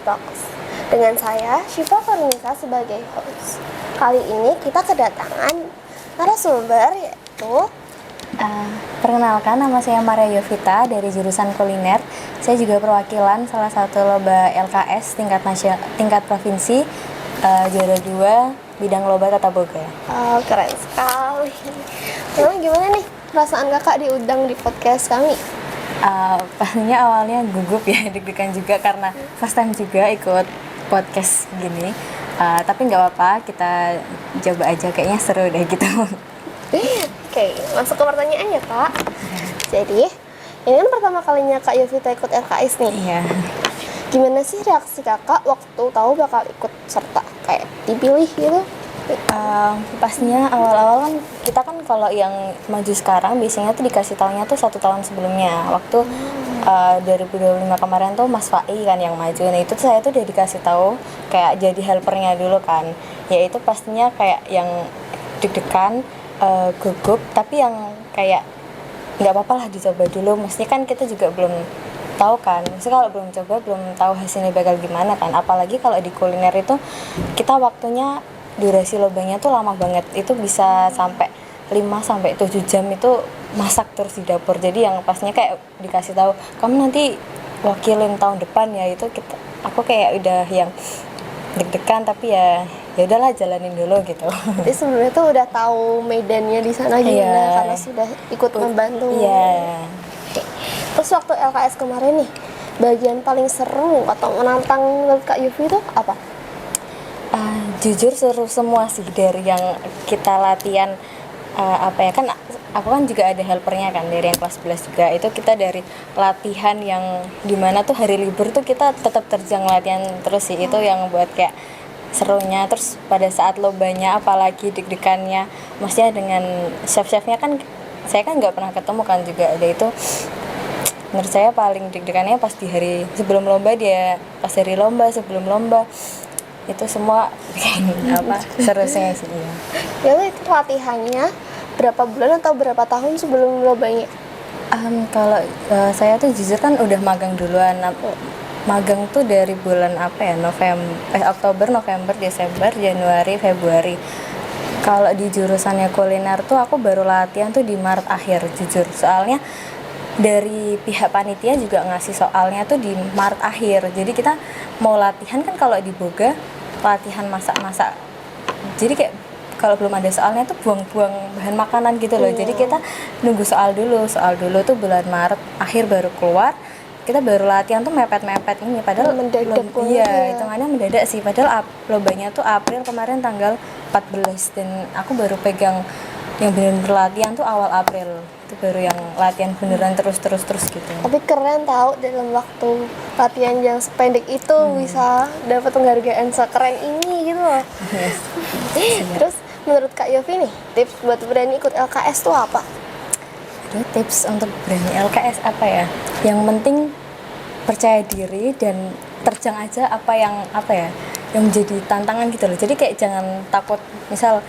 Talks. Dengan saya, Syifa Farnisa sebagai host. Kali ini kita kedatangan narasumber yaitu Perkenalkan, nama saya Maria Yovita dari jurusan kuliner. Saya juga perwakilan salah satu lomba LKS tingkat provinsi, juara 2 bidang lomba tata boga. Oh, keren sekali. Lalu gimana nih perasaan kakak diundang di podcast kami? Pastinya awalnya gugup ya, deg-degan juga karena first time juga ikut podcast gini. Tapi nggak apa-apa, kita coba aja, kayaknya seru deh gitu. Oke, masuk ke pertanyaannya kak. Jadi, ini kan pertama kalinya Kak Yovita ikut LKS nih. Iya. Gimana sih reaksi kakak waktu tahu bakal ikut serta kayak dipilih gitu? Pastinya awal-awal kan kita kan kalau yang maju sekarang biasanya tuh dikasih tahunya tuh 1 tahun sebelumnya. Waktu 2025 kemarin tuh Mas Fai kan yang maju. Nah itu tuh saya tuh udah dikasih tahu kayak jadi helpernya dulu kan. Ya itu pastinya kayak yang deg-degan, gugup, tapi yang kayak nggak apa-apa lah dicoba dulu. Mesti kan kita juga belum tahu kan. Mesti kalau belum coba belum tahu hasilnya bakal gimana kan. Apalagi kalau di kuliner itu kita waktunya durasi lombanya tuh lama banget. Itu bisa sampai 5-7 jam itu masak terus di dapur. Jadi yang pastinya kayak dikasih tahu kamu nanti wakilin tahun depan ya, itu aku kayak udah yang deg-degan, tapi ya udahlah jalanin dulu gitu. Jadi sebelumnya tuh udah tahu medannya di sana gimana karena sudah ikut membantu. Iya. Oke. Terus waktu LKS kemarin nih, bagian paling seru atau menantang menurut Kak Yufi itu apa? Jujur seru semua sih, dari yang kita latihan kan aku kan juga ada helpernya kan dari yang kelas 11 juga. Itu kita dari latihan yang dimana tuh hari libur tuh kita tetap terjang latihan terus sih. Itu yang buat kayak serunya. Terus pada saat lombanya apalagi deg-degannya, maksudnya dengan chef-chefnya kan saya kan nggak pernah ketemu kan juga. Ada itu menurut saya paling deg-degannya pas di hari sebelum lomba, dia pas hari lomba, sebelum lomba, itu semua seru-serunya sih. Ya itu latihannya berapa bulan atau berapa tahun sebelum lombanya? Kalau saya tuh jujur kan udah magang duluan. Magang tuh dari bulan Oktober, November, Desember, Januari, Februari. Kalau di jurusannya kuliner tuh aku baru latihan tuh di Maret akhir jujur. Soalnya dari pihak panitia juga ngasih soalnya tuh di Maret akhir. Jadi kita mau latihan kan kalau di Boga latihan masak-masak. Jadi kayak kalau belum ada soalnya tuh buang-buang bahan makanan gitu loh. Jadi kita nunggu soal dulu tuh bulan Maret akhir baru keluar. Kita baru latihan tuh mepet-mepet ini, padahal mendadak. Iya, hitungannya mendadak sih. Padahal lombanya tuh April kemarin tanggal 14 dan aku baru pegang yang benar-benar latihan tuh awal April. Itu baru yang latihan beneran terus gitu. Tapi keren tahu dalam waktu latihan yang sependek itu bisa dapat penghargaan sekeren ini gitu loh. Yes. Terus menurut Kak Yofi nih, tips buat berani ikut LKS tuh apa? Jadi tips untuk berani LKS apa ya? Yang penting percaya diri dan terjang aja apa yang menjadi tantangan gitu loh. Jadi kayak jangan takut, misal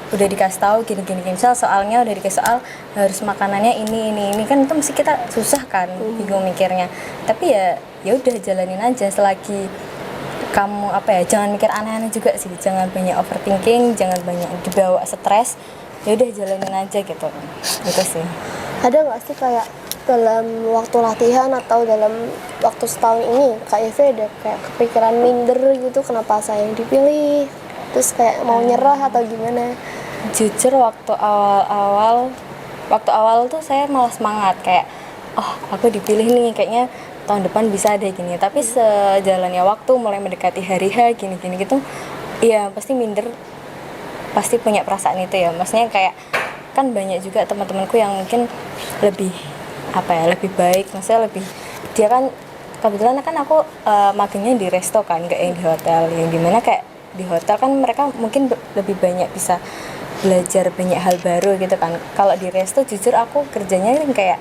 udah dikasih tahu gini misal soalnya udah dikasih soal harus makanannya ini kan itu mesti kita susah kan, bingung mikirnya. Tapi ya udah jalanin aja selagi kamu jangan mikir aneh-aneh juga sih, jangan banyak overthinking, jangan banyak dibawa stres. Ya udah jalanin aja gitu. Itu sih. Ada nggak sih kayak dalam waktu latihan atau dalam waktu setahun ini Kak Yofi ada kayak kepikiran minder gitu, kenapa saya yang dipilih? Terus kayak mau nyerah atau gimana? Jujur waktu awal tuh saya malah semangat kayak aku dipilih nih, kayaknya tahun depan bisa deh gini. Tapi sejalannya waktu mulai mendekati hari H gini gitu, ya pasti minder, pasti punya perasaan itu ya. Maksudnya kayak kan banyak juga teman-temanku yang mungkin lebih baik, maksudnya lebih, dia kan kebetulan kan aku magangnya di resto kan, nggak yang di hotel, yang dimana kayak di hotel kan mereka mungkin lebih banyak bisa belajar banyak hal baru gitu kan. Kalau di resto jujur aku kerjanya kayak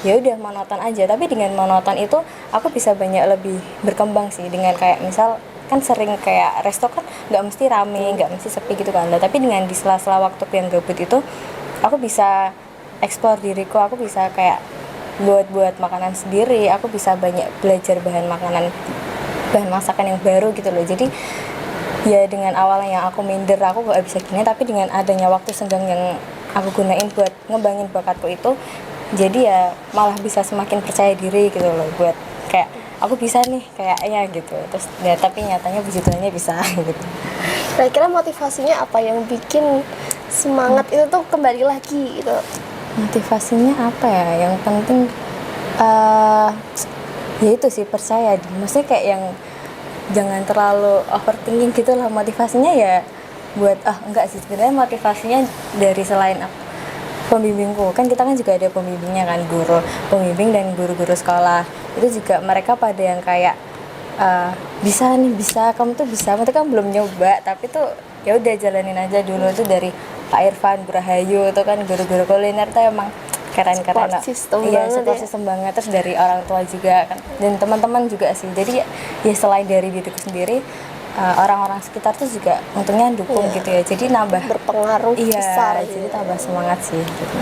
ya udah monoton aja, tapi dengan monoton itu aku bisa banyak lebih berkembang sih. Dengan kayak misal kan sering kayak resto kan nggak mesti rame, nggak mesti sepi gitu kan. Tapi dengan di sela-sela waktu yang gabut itu aku bisa eksplor diriku, aku bisa kayak buat makanan sendiri, aku bisa banyak belajar bahan makanan bahan masakan yang baru gitu loh. Jadi ya dengan awalnya yang aku minder aku gak bisa gini, tapi dengan adanya waktu senggang yang aku gunain buat ngembangin bakatku itu, jadi ya malah bisa semakin percaya diri gitu loh, buat kayak aku bisa nih kayaknya gitu. Terus ya tapi nyatanya puji Tuhannya bisa gitu. Kira-kira motivasinya apa yang bikin semangat itu tuh kembali lagi gitu? Motivasinya apa ya, yang penting eh ya itu sih, percaya diri. Maksudnya kayak yang jangan terlalu overthinking gitu lah. Motivasinya ya buat enggak sih, sebenarnya motivasinya dari selain pembimbingku, kan kita kan juga ada pembimbingnya kan, guru pembimbing dan guru-guru sekolah itu juga mereka pada yang kayak bisa nih, bisa, kamu tuh bisa, mereka kan belum nyoba tapi tuh ya udah jalanin aja dulu. Tuh dari Pak Irfan, Bu Rahayu itu kan guru-guru kuliner tuh emang keren-keren. Support system Iya, banget support ya. system banget. Terus dari orang tua juga kan, dan teman-teman juga sih. Jadi ya selain dari diriku sendiri, orang-orang sekitar tuh juga untungnya dukung Iya. gitu ya. Jadi nambah Berpengaruh iya, besar jadi gitu. tambah semangat sih gitu.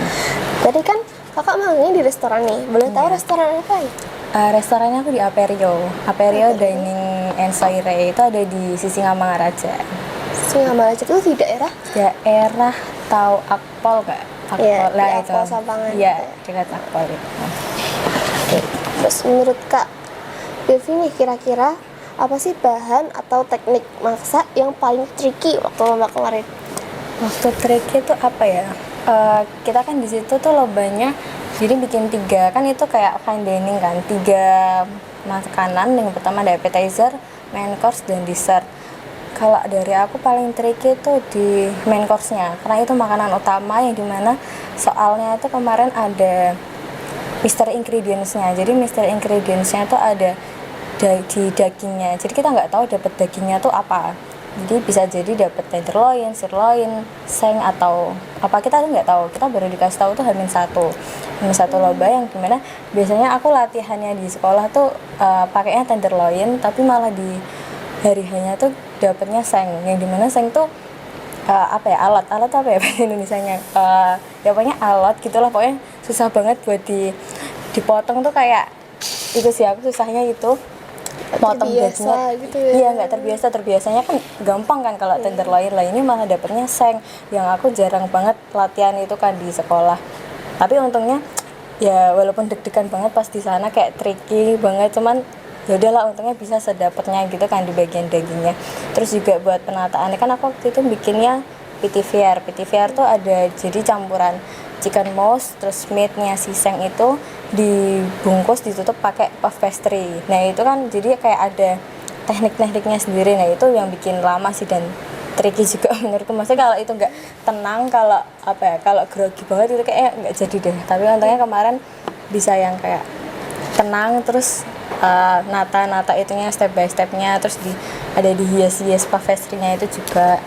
Tadi kan kakak magangnya di restoran nih, boleh tahu Iya. restoran apa ya? Restorannya aku di Aperio Dining and Soiree, itu ada di Sisingamangaraja. Singamaraja itu di daerah Daerah tahu Akpol nggak? Iya, Lah di itu. Akpol Sapangan. Iya, dekat Akpol itu. Terus menurut Kak Devi nih, kira-kira apa sih bahan atau teknik masak yang paling tricky waktu lomba kemarin? Waktu tricky itu apa ya? Kita kan di situ tuh lombanya jadi bikin 3, kan itu kayak fine dining kan, 3 makanan. Yang pertama ada appetizer, main course, dan dessert. Kalau dari aku paling tricky itu di main course-nya, karena itu makanan utama yang dimana soalnya itu kemarin ada mystery ingredients-nya. Jadi mystery ingredients-nya itu ada di dagingnya. Jadi kita nggak tahu dapat dagingnya tuh apa. Jadi bisa jadi dapat tenderloin, sirloin, seng atau apa, kita tuh nggak tahu. Kita baru dikasih tahu tuh Hamin satu lomba, yang dimana biasanya aku latihannya di sekolah tuh pakainya tenderloin, tapi malah di hari hanya tuh dapatnya seng, yang dimana seng tuh apa ya, alat apa ya bahasa Indonesianya, ya pokoknya alat gitulah, pokoknya susah banget buat dipotong tuh. Kayak itu sih aku susahnya itu potong Terbiasa dagingnya gitu ya. iya, nggak terbiasanya kan gampang kan kalau tenderloin lah, ini malah dapetnya seng, yang aku jarang banget latihan itu kan di sekolah. Tapi untungnya ya walaupun deg-degan banget pas di sana, kayak tricky banget, cuman ya udahlah, untungnya bisa sedapatnya gitu kan di bagian dagingnya. Terus juga buat penataannya kan aku waktu itu bikinnya PTVR tuh ada jadi campuran chicken mousse, terus meatnya si seng itu dibungkus ditutup pakai puff pastry. Nah itu kan jadi kayak ada teknik-tekniknya sendiri. Nah itu yang bikin lama sih dan tricky juga menurutku. Maksudnya kalau itu nggak tenang, kalau apa ya, kalau grogi banget itu kayaknya nggak jadi deh. Tapi untungnya kemarin bisa yang kayak tenang, terus nata itunya step by stepnya, terus ada dihias puff pastry-nya itu juga.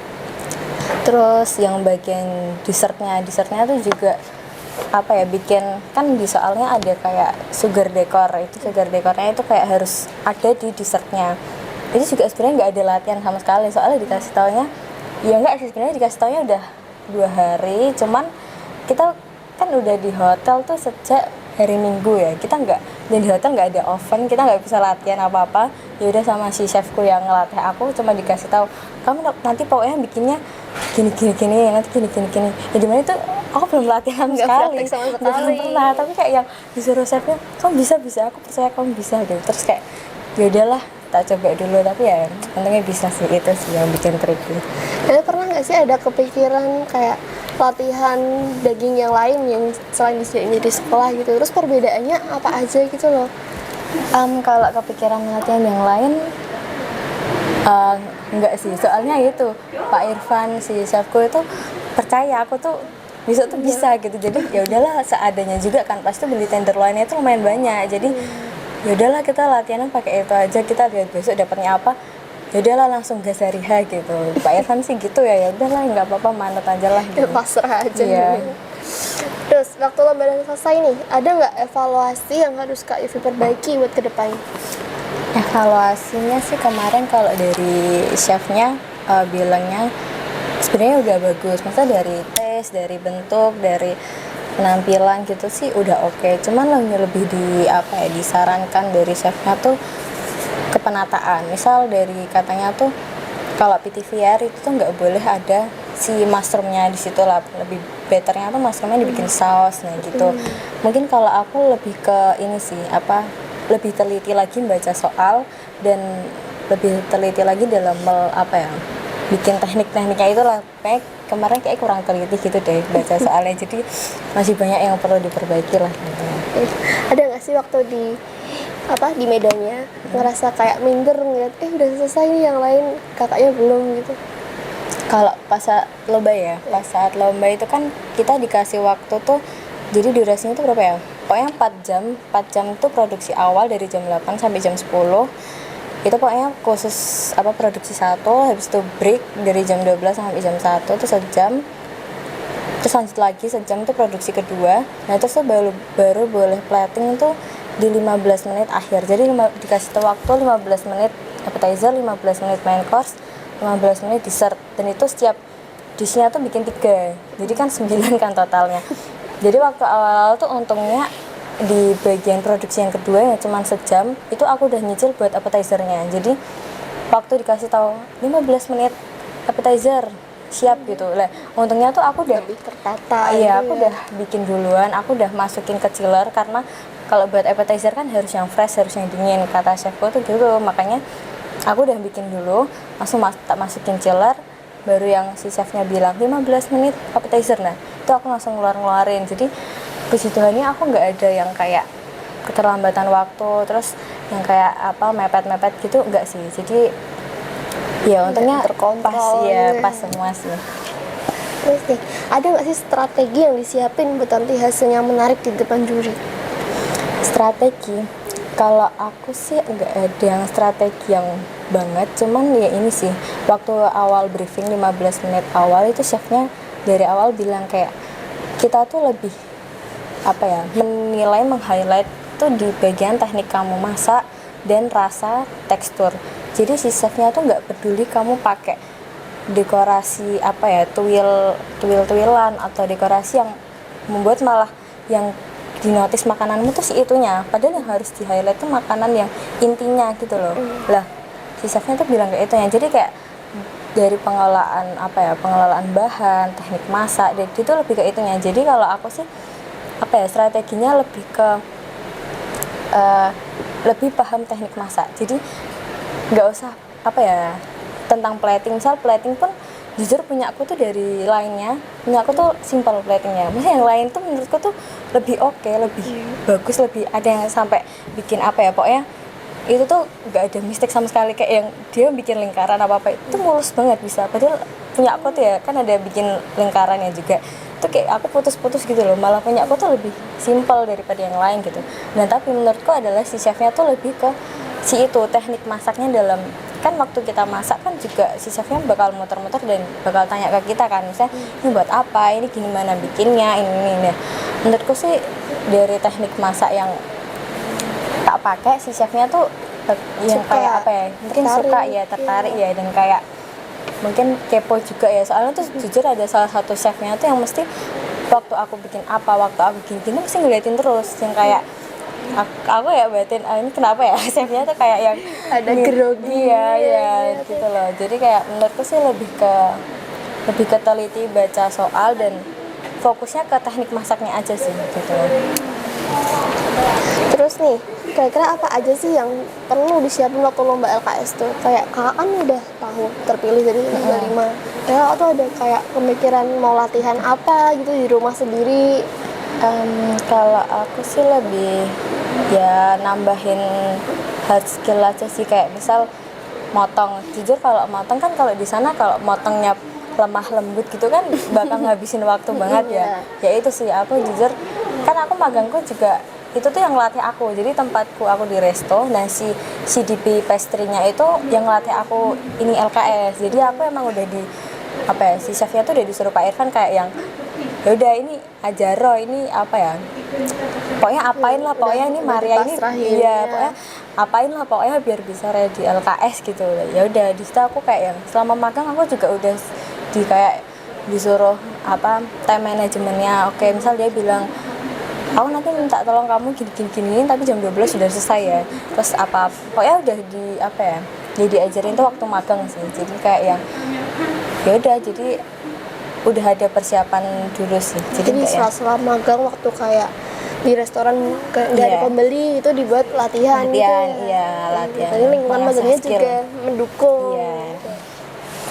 Terus yang bagian dessertnya tuh juga apa ya, bikin kan di soalnya ada kayak sugar decor. Itu sugar decornya itu kayak harus ada di dessertnya. Itu juga sebenarnya nggak ada latihan sama sekali, soalnya dikasih taunya ya nggak sih, sebenarnya dikasih taunya udah 2 hari, cuman kita kan udah di hotel tuh sejak hari Minggu ya, kita nggak, dan di hotel nggak ada oven, kita nggak bisa latihan apa-apa. Ya udah sama si chefku yang ngelatih aku cuma dikasih tahu, kamu nanti pokoknya bikinnya gini nanti gini ya dimana itu aku belum latihan Nggak sekali, praktek sama belum sekali. pernah. Tapi kayak yang disuruh chefnya, kamu bisa, aku percaya kamu bisa gitu. Terus kayak ya udahlah tak coba dulu, tapi ya untungnya bisa sih. Itu sih yang bikin tricky. Kalian pernah nggak sih ada kepikiran kayak latihan daging yang lain yang selain disediain di sekolah gitu, terus perbedaannya apa aja gitu loh? Kalau kepikiran latihan yang lain enggak sih, soalnya itu Pak Irfan si chefku itu percaya aku tuh besok tuh bisa gitu. Jadi ya udahlah seadanya juga kan, pasti beli tenderloinnya itu lumayan banyak. Jadi ya udahlah kita latihannya pakai itu aja, kita lihat besok dapatnya apa. Ya udahlah langsung gas hari H gitu. Pak Irfan sih gitu ya udahlah nggak apa-apa, manut aja lah gitu. Pasrah aja. Iya. Terus waktu lomba dan selesai nih, ada nggak evaluasi yang harus Kak Ivi perbaiki buat kedepannya? Evaluasinya sih kemarin kalau dari chefnya bilangnya sebenarnya udah bagus. Maksudnya dari taste, dari bentuk, dari penampilan gitu sih udah oke. Cuman lebih disarankan dari chefnya tuh kepenataan. Misal dari katanya tuh kalau PTVR itu tuh nggak boleh ada si mushroomnya di situ lah, lebih betternya tuh mushroomnya dibikin saus nah gitu. Mungkin kalau aku lebih ke ini sih apa, lebih teliti lagi baca soal dan lebih teliti lagi dalam apa ya, bikin teknik-tekniknya itulah. Kayak kemarin kayak kurang teliti gitu deh baca soalnya, jadi masih banyak yang perlu diperbaiki lah gitu. Ada nggak sih waktu di di medannya ngerasa kayak minder ngeliat udah selesai nih yang lain kakaknya belum gitu? Kalau pas saat lomba ya, pas saat lomba itu kan kita dikasih waktu tuh, jadi durasinya tuh berapa ya? Pokoknya 4 jam tuh produksi awal dari jam 8 sampai jam 10. Itu pokoknya khusus apa produksi 1, habis itu break dari jam 12 sampai jam 1 itu sejam. Terus lanjut lagi sejam tuh produksi kedua. Nah, terus tuh baru boleh plating tuh di 15 menit akhir. Jadi dikasih tuh waktu 15 menit appetizer, 15 menit main course, 15 menit dessert. Dan itu setiap dishnya tuh bikin 3. Jadi kan 9 kan totalnya. Jadi waktu awal-awal tuh untungnya di bagian produksi yang kedua ya cuman sejam, itu aku udah nyicil buat appetizernya. Jadi waktu dikasih tahu 15 menit appetizer siap gitu lah, untungnya tuh aku udah Lebih tertata iya, gitu aku ya. udah bikin duluan, aku udah masukin ke chiller karena kalau buat appetizer kan harus yang fresh, harus yang dingin kata chefku tuh gitu. Makanya aku udah bikin dulu, langsung tak masukin chiller, baru yang si chefnya bilang 15 menit appetizer. Nah itu aku langsung ngeluarin. Jadi puji Tuhannya aku nggak ada yang kayak keterlambatan waktu, terus yang kayak apa mepet-mepet gitu, enggak sih. Jadi ya untungnya terkontrol pas ya, gitu. pas semua sih. Terus nih, ada nggak sih strategi yang disiapin buat nanti hasilnya menarik di depan juri? Strategi, kalau aku sih nggak ada yang strategi yang banget, cuman ya ini sih, waktu awal briefing 15 menit awal itu chefnya dari awal bilang kayak kita tuh lebih apa ya, menilai, meng-highlight tuh di bagian teknik kamu masak dan rasa, tekstur. Jadi si chefnya tuh nggak peduli kamu pakai dekorasi apa ya, tuil-tuilan atau dekorasi yang membuat malah yang dinotis makananmu tuh si itunya, padahal yang harus di highlight tuh makanan yang intinya gitu loh. Lah si chefnya tuh bilang kayak itunya. Jadi kayak dari pengelolaan apa ya, pengelolaan bahan, teknik masak, dan itu lebih ke itunya. Jadi kalau aku sih apa ya, strateginya lebih ke lebih paham teknik masak. Jadi nggak usah apa ya tentang plating. Misal plating pun jujur punya aku tuh dari lainnya, punya aku tuh simple platingnya. Maksudnya yang lain tuh menurutku tuh lebih oke, lebih bagus, lebih ada yang sampai bikin apa ya, pokoknya itu tuh nggak ada mistake sama sekali. Kayak yang dia bikin lingkaran apa itu mulus banget bisa. Padahal punya aku tuh ya kan ada bikin lingkarannya juga. Itu kayak aku putus-putus gitu loh. Malah punya aku tuh lebih simple daripada yang lain gitu. Nah tapi menurutku adalah si chefnya tuh lebih ke si itu teknik masaknya. Dalam kan waktu kita masak kan juga si chefnya bakal muter-muter dan bakal tanya ke kita kan, misalnya ini buat apa, ini gimana bikinnya, ini. Nah menurutku sih dari teknik masak yang tak pakai, si chefnya tuh yang Suka, kayak apa ya, mungkin tertarik, suka ya, tertarik ya, dan kayak mungkin kepo juga ya. Soalnya tuh jujur ada salah satu chefnya tuh yang mesti waktu aku bikin apa, waktu aku gini mesti ngeliatin terus, yang kayak aku ya batin ini kenapa ya chefnya tuh kayak yang Ada grogi iya gitu loh. Jadi kayak menurutku sih lebih ke teliti baca soal dan fokusnya ke teknik masaknya aja sih gitu. Terus nih, kira-kira apa aja sih yang perlu disiapin waktu lomba LKS tuh? Kayak kakak kan udah tahu terpilih jadi Liga 5. Kakak tuh ada kayak pemikiran mau latihan apa gitu di rumah sendiri? Kalau aku sih lebih ya nambahin hard skill aja sih, kayak misal motong. Jujur kalau motong kan, kalau di sana kalau motongnya lemah lembut gitu kan bakal ngabisin waktu banget ya. Ya itu sih, aku jujur kan aku magangku juga itu tuh yang ngelatih aku. Jadi tempatku aku di resto, nah si CDP pastry-nya itu yang ngelatih aku ini LKS. Jadi aku emang udah di apa ya, si chefnya tuh udah disuruh Pak Irfan kayak yang ya udah ini ajaro, ini apa ya, pokoknya apain lah, pokoknya ini Maria ini iya pokoknya apain lah pokoknya biar bisa ready LKS gitu. Ya udah di situ aku kayak yang selama magang aku juga udah di kayak disuruh apa time manajemennya. Oke, misal dia bilang aku nanti minta tolong kamu gini tapi jam 12 sudah selesai ya. Terus apa pokoknya udah di apa ya, jadi diajarin tuh waktu magang sih, jadi kayak yang ya udah, jadi udah ada persiapan dulu sih, jadi Jadi kayak selama magang waktu kayak di restoran nggak ada Iya. pembeli itu dibuat latihan gitu latihan, ya. iya latihan, Jadi lingkungan mengasah magangnya skill. juga mendukung. Iya.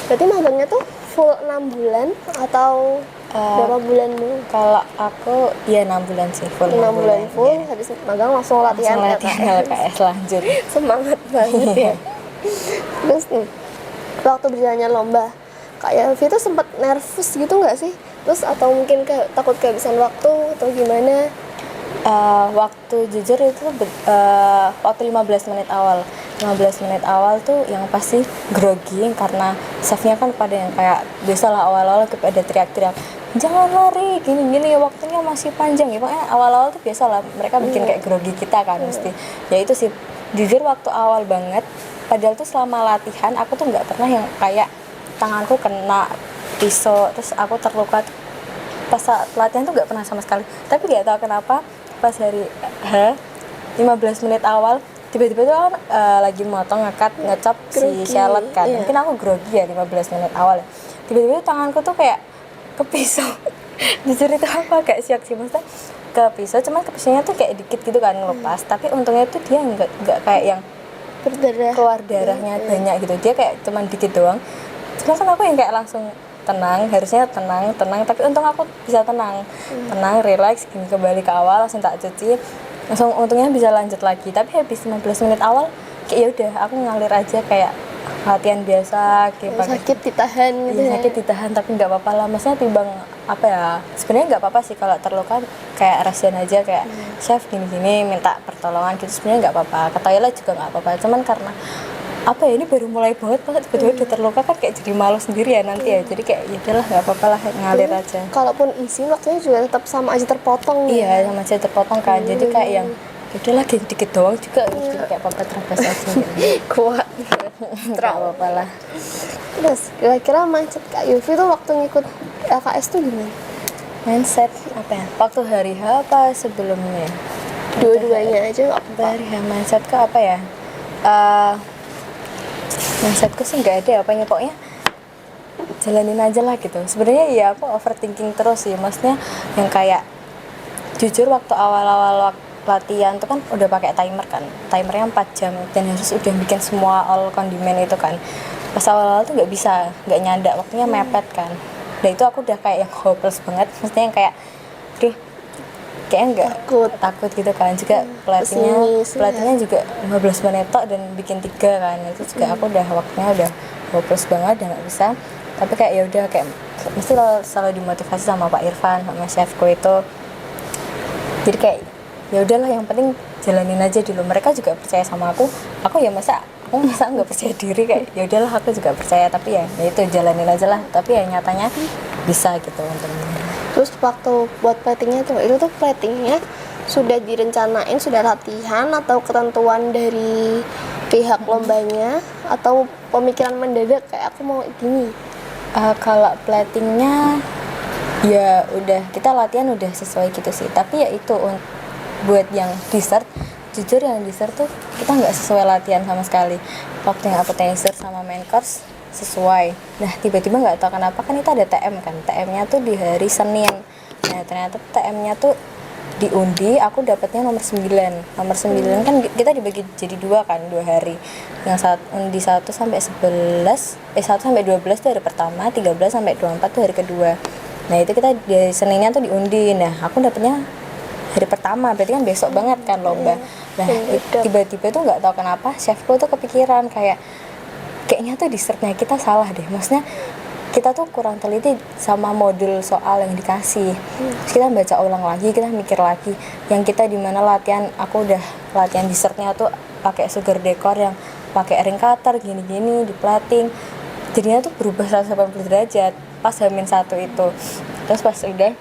Berarti magangnya tuh full 6 bulan atau berapa bulan dulu? Kalau aku ya 6 bulan sih, full 6 bulan full, iya. habis magang langsung latihan Langsung latihan LKS lanjut. Semangat banget ya. Terus nih, waktu berjalannya lomba, Kak Yelvi tuh sempat nervous gitu nggak sih? Terus atau mungkin takut kehabisan waktu atau gimana? Waktu jujur itu waktu 15 menit awal tuh yang pasti grogi, karena chefnya kan pada yang kayak biasalah awal-awal pada teriak-teriak jangan lari gini-gini, waktunya masih panjang ya, pokoknya awal-awal tuh biasalah mereka bikin kayak grogi kita kan mesti. Ya itu sih jujur waktu awal banget, padahal tuh selama latihan aku tuh nggak pernah yang kayak tanganku kena pisau terus aku terluka. Pas saat latihan tuh nggak pernah sama sekali, tapi nggak tahu kenapa pas hari 15 menit awal tiba-tiba tuh kan lagi motong ngecap si Grogi, shallot kan, iya. mungkin aku grogi ya 15 menit awal ya. Tiba-tiba tuh tanganku tuh kayak ke pisau. Jujur itu aku agak syok sih, maksudnya ke pisau, cuman ke pisaunya tuh kayak dikit gitu kan ngelupas, tapi untungnya tuh dia nggak kayak yang Berdarah. keluar darahnya banyak gitu, dia kayak cuman dikit doang. Cuma kan aku yang kayak langsung tenang, harusnya tenang, tapi untung aku bisa tenang, relax, gini kembali ke awal, langsung tak cuci, langsung untungnya bisa lanjut lagi. Tapi habis 15 menit awal kayak ya udah aku ngalir aja kayak latihan biasa kayak pakai Sakit ditahan gitu iya, ya. sakit ditahan tapi nggak apa-apa lah, maksudnya timbang apa ya, sebenarnya nggak apa-apa sih kalau terluka, kayak rasian aja kayak chef gini-gini minta pertolongan gitu, sebenarnya nggak apa-apa, ke toilet juga nggak apa-apa, cuman karena apa ya, ini baru mulai banget pas tiba-tiba udah terluka kan kayak jadi malu sendiri ya nanti ya, jadi kayak ya udahlah nggak apa-apa lah, ngalir aja. Kalaupun isi waktunya juga tetap sama aja terpotong ya. Iya, sama aja terpotong kan, jadi kayak yang ya udahlah dikit doang juga gitu, kayak apa-apa terabas aja gitu. Kuat. Nggak apa-apa lah. Terus kira-kira mindset Kak Yulvi tuh waktu ngikut LKS tuh gimana? Mindset apa ya, waktu hari H apa sebelumnya? Dua-duanya aja nggak apa-apa. Dari mindset ke apa ya? Mindsetku sih nggak ada apanya, pokoknya jalanin aja lah gitu. Sebenarnya ya aku overthinking terus sih, maksudnya yang kayak jujur waktu awal-awal latihan tuh kan udah pakai timer kan, timernya 4 jam dan harus udah bikin semua all kondimen itu kan. Pas awal-awal tuh nggak nyanda, waktunya mepet kan. Dan itu aku udah kayak yang hopeless banget, maksudnya yang kayak aduh kayaknya nggak takut gitu kan, juga pesimis, pelatihnya juga 15 menit tok dan bikin 3 kan, itu juga aku udah waktunya udah hopeless banget, udah nggak bisa. Tapi kayak ya udah kayak mesti selalu dimotivasi sama Pak Irfan sama chefku itu, jadi kayak ya udahlah yang penting jalanin aja dulu, mereka juga percaya sama aku ya masa nggak percaya diri, kayak ya udahlah aku juga percaya, tapi ya itu jalanin aja lah, tapi ya nyatanya bisa gitu untungnya. Terus waktu buat platingnya tuh, itu tuh platingnya sudah direncanain, sudah latihan atau ketentuan dari pihak lombanya atau pemikiran mendadak kayak aku mau gini? Kalau platingnya ya udah kita latihan udah sesuai gitu sih, tapi ya itu buat yang dessert, jujur yang dessert tuh kita nggak sesuai latihan sama sekali. Waktu yang appetizer sama main course sesuai, nah tiba-tiba nggak tahu kenapa kan itu ada TM kan, TM-nya tuh di hari Senin. Nah ternyata TM-nya tuh diundi, aku dapatnya nomor 9 kan kita dibagi jadi 2 kan, 2 hari, yang undi 1 sampai 11 1 sampai 12 itu hari pertama, 13 sampai 24 itu hari kedua. Nah itu kita di Seninnya tuh diundi, nah aku dapatnya hari pertama, berarti kan besok banget kan lomba. Nah tiba-tiba tuh nggak tahu kenapa chefku tuh kepikiran kayaknya tuh dessertnya kita salah deh, maksudnya kita tuh kurang teliti sama modul soal yang dikasih. Terus kita baca ulang lagi, kita mikir lagi, yang kita dimana latihan, aku udah latihan dessertnya tuh pakai sugar decor yang pakai ring cutter gini-gini di plating, jadinya tuh berubah 180 derajat pas H-1 itu. Terus pas udah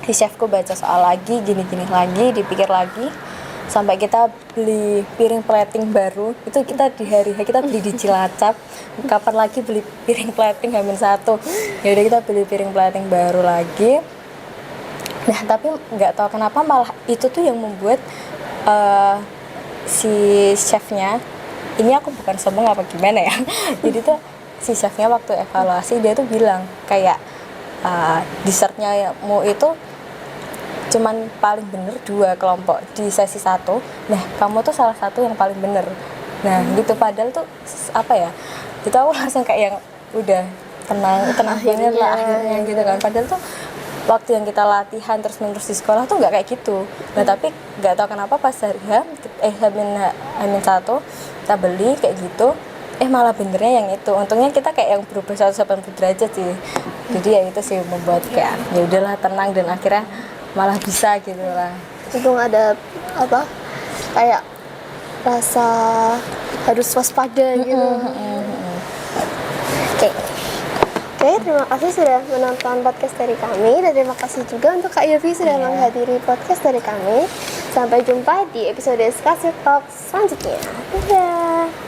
si chefku baca soal lagi, gini-gini lagi, dipikir lagi, sampai kita beli piring plating baru. Itu kita di hari kita beli di Cilacap, kapan lagi beli piring plating H-1. Ya udah kita beli piring plating baru lagi, Nah tapi nggak tahu kenapa malah itu tuh yang membuat si chefnya, ini aku bukan sombong apa gimana ya, jadi tuh si chefnya waktu evaluasi dia tuh bilang kayak dessertnya mu itu cuman paling bener 2 kelompok di sesi 1. Nah kamu tuh salah satu yang paling bener. Nah gitu, padahal tuh apa ya, itu aku langsung kayak yang udah tenang banget lah akhirnya gitu kan. Padahal tuh waktu yang kita latihan terus menerus di sekolah tuh nggak kayak gitu. Nah tapi nggak tahu kenapa pas hari Hamin 1 kita beli kayak gitu, malah benernya yang itu. Untungnya kita kayak yang berubah 180 derajat sih. Jadi ya itu sih membuat kayak ya udahlah tenang, dan akhirnya malah bisa gitu lah. Untung ada apa kayak rasa harus waspada gitu. Oke, terima kasih sudah menonton podcast dari kami, dan terima kasih juga untuk Kak Yofi sudah menghadiri podcast dari kami. Sampai jumpa di episode Skasih Talk selanjutnya. Dadah.